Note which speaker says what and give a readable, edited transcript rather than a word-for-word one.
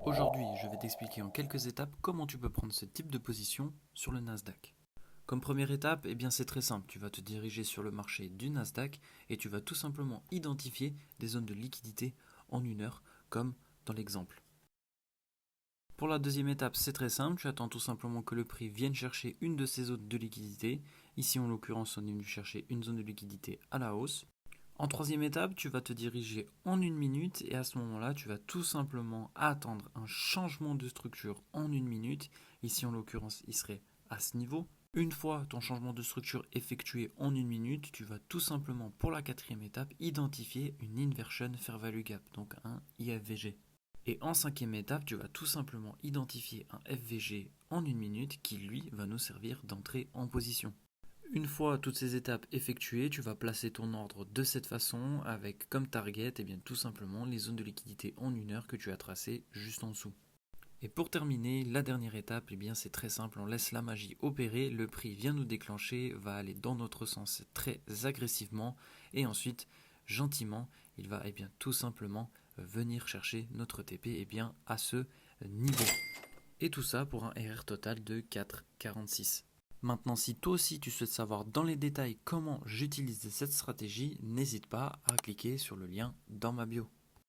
Speaker 1: Aujourd'hui, je vais t'expliquer en quelques étapes comment tu peux prendre ce type de position sur le Nasdaq. Comme première étape, c'est très simple, tu vas te diriger sur le marché du Nasdaq et tu vas tout simplement identifier des zones de liquidité en 1 heure, comme dans l'exemple. Pour la deuxième étape, c'est très simple, tu attends tout simplement que le prix vienne chercher une de ces zones de liquidité. Ici, en l'occurrence, on est venu chercher une zone de liquidité à la hausse. En troisième étape, tu vas te diriger en 1 minute et à ce moment-là, tu vas tout simplement attendre un changement de structure en 1 minute. Ici, en l'occurrence, il serait à ce niveau. Une fois ton changement de structure effectué en 1 minute, tu vas tout simplement, pour la quatrième étape, identifier une Inversion Fair Value Gap, donc un IFVG. Et en cinquième étape, tu vas tout simplement identifier un FVG en 1 minute qui, lui, va nous servir d'entrée en position. Une fois toutes ces étapes effectuées, tu vas placer ton ordre de cette façon avec comme target tout simplement les zones de liquidité en 1 heure que tu as tracées juste en dessous. Et pour terminer, la dernière étape, c'est très simple, on laisse la magie opérer, le prix vient nous déclencher, va aller dans notre sens très agressivement et ensuite, gentiment, il va tout simplement venir chercher notre TP à ce niveau. Et tout ça pour un RR total de 4,46. Maintenant, si toi aussi tu souhaites savoir dans les détails comment j'utilise cette stratégie, n'hésite pas à cliquer sur le lien dans ma bio.